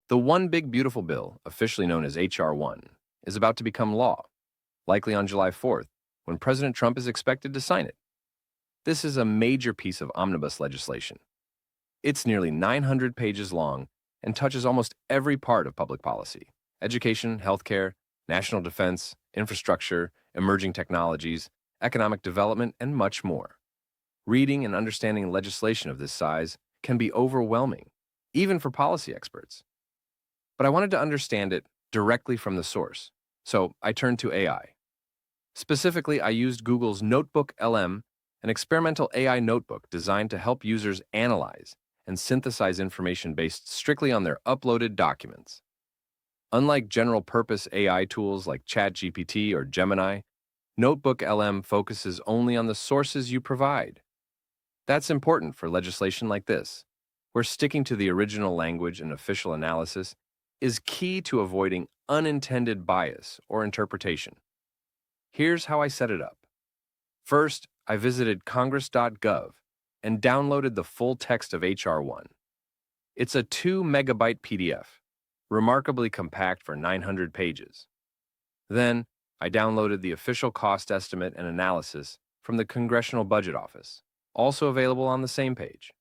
The One Big Beautiful Bill, officially known as H.R. 1, is about to become law, likely on July 4th, when President Trump is expected to sign it. This is a major piece of omnibus legislation. It's nearly 900 pages long and touches almost every part of public policy: education, healthcare, national defense, infrastructure, emerging technologies, economic development, and much more. Reading and understanding legislation of this size can be overwhelming, even for policy experts. But I wanted to understand it directly from the source, so I turned to AI. Specifically, I used Google's NotebookLM, an experimental AI notebook designed to help users analyze and synthesize information based strictly on their uploaded documents. Unlike general-purpose AI tools like ChatGPT or Gemini, NotebookLM focuses only on the sources you provide. That's important for legislation like this, where sticking to the original language and official analysis is key to avoiding unintended bias or interpretation. Here's how I set it up. First, I visited congress.gov and downloaded the full text of H.R. 1. It's a 2 megabyte PDF, remarkably compact for 900 pages. Then, I downloaded the official cost estimate and analysis from the Congressional Budget Office, also available on the same page.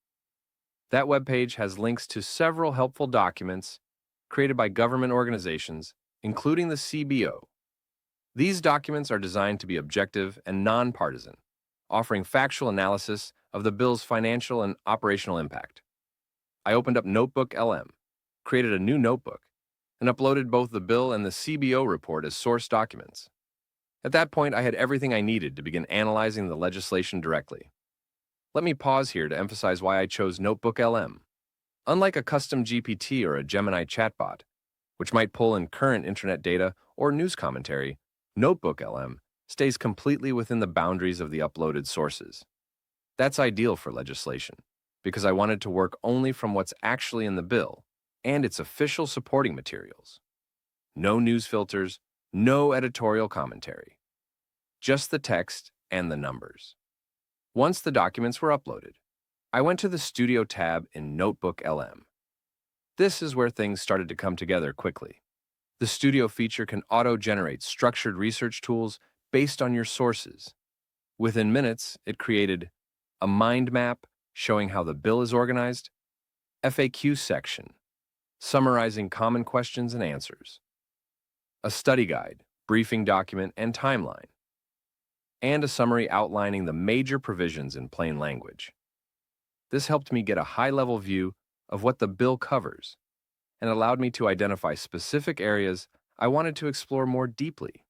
That webpage has links to several helpful documents created by government organizations, including the CBO. These documents are designed to be objective and nonpartisan, offering factual analysis of the bill's financial and operational impact. I opened up NotebookLM, created a new notebook, and uploaded both the bill and the CBO report as source documents. At that point, I had everything I needed to begin analyzing the legislation directly. Let me pause here to emphasize why I chose NotebookLM. Unlike a custom GPT or a Gemini chatbot, which might pull in current internet data or news commentary, NotebookLM stays completely within the boundaries of the uploaded sources. That's ideal for legislation, because I wanted to work only from what's actually in the bill and its official supporting materials. No news filters, no editorial commentary. Just the text and the numbers. Once the documents were uploaded, I went to the Studio tab in NotebookLM. This is where things started to come together quickly. The Studio feature can auto-generate structured research tools based on your sources. Within minutes, it created a mind map showing how the bill is organized, FAQ section, summarizing common questions and answers, a study guide, briefing document, and timeline, and a summary outlining the major provisions in plain language. This helped me get a high-level view of what the bill covers and allowed me to identify specific areas I wanted to explore more deeply.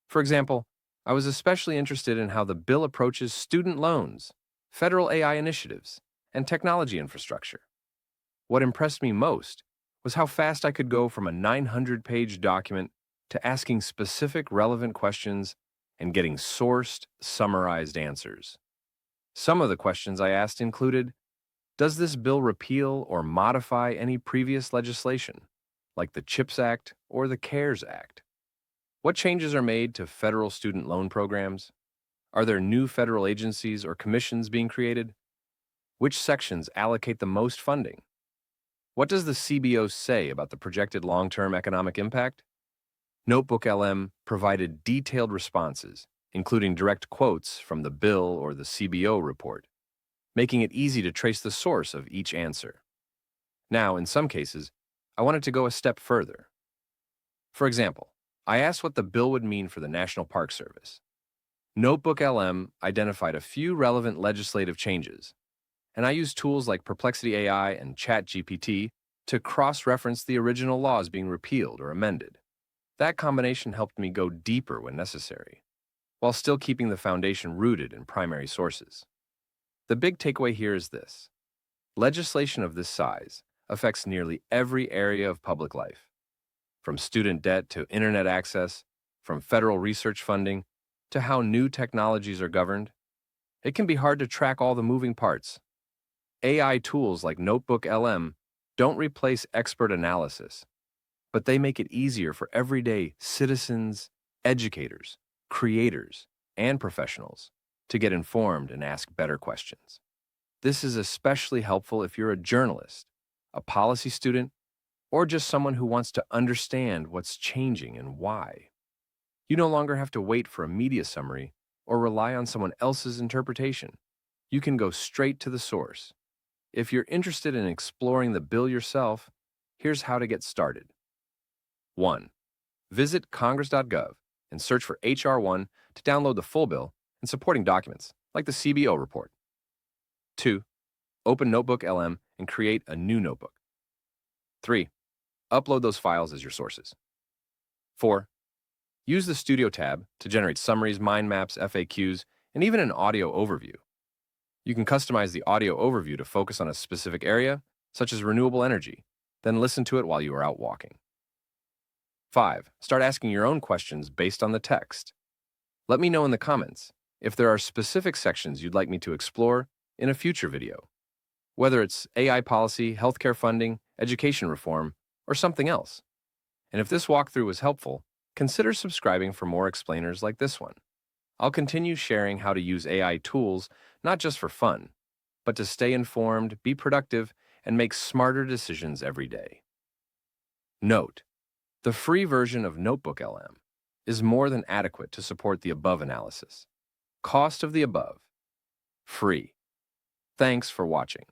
For example, I was especially interested in how the bill approaches student loans, federal AI initiatives, and technology infrastructure. What impressed me most was how fast I could go from a 900-page document to asking specific relevant questions and getting sourced, summarized answers. Some of the questions I asked included, does this bill repeal or modify any previous legislation, like the CHIPS Act or the CARES Act? What changes are made to federal student loan programs? Are there new federal agencies or commissions being created? Which sections allocate the most funding? What does the CBO say about the projected long-term economic impact? NotebookLM provided detailed responses, including direct quotes from the bill or the CBO report, making it easy to trace the source of each answer. Now, in some cases, I wanted to go a step further. For example, I asked what the bill would mean for the National Park Service. NotebookLM identified a few relevant legislative changes, and I used tools like Perplexity AI and ChatGPT to cross-reference the original laws being repealed or amended. That combination helped me go deeper when necessary, while still keeping the foundation rooted in primary sources. The big takeaway here is this: legislation of this size affects nearly every area of public life, from student debt to internet access, from federal research funding to how new technologies are governed. It can be hard to track all the moving parts. AI tools like NotebookLM don't replace expert analysis, but they make it easier for everyday citizens, educators, creators, and professionals to get informed and ask better questions. This is especially helpful if you're a journalist, a policy student, or just someone who wants to understand what's changing and why. You no longer have to wait for a media summary or rely on someone else's interpretation. You can go straight to the source. If you're interested in exploring the bill yourself, here's how to get started. 1. Visit congress.gov and search for H.R. 1 to download the full bill and supporting documents, like the CBO report. 2. Open NotebookLM and create a new notebook. 3. Upload those files as your sources. 4. Use the Studio tab to generate summaries, mind maps, FAQs, and even an audio overview. You can customize the audio overview to focus on a specific area, such as renewable energy, then listen to it while you are out walking. 5. Start asking your own questions based on the text. Let me know in the comments if there are specific sections you'd like me to explore in a future video, whether it's AI policy, healthcare funding, education reform, or something else. And if this walkthrough was helpful, consider subscribing for more explainers like this one. I'll continue sharing how to use AI tools not just for fun, but to stay informed, be productive, and make smarter decisions every day. Note: the free version of NotebookLM is more than adequate to support the above analysis. Cost of the above: free. Thanks for watching.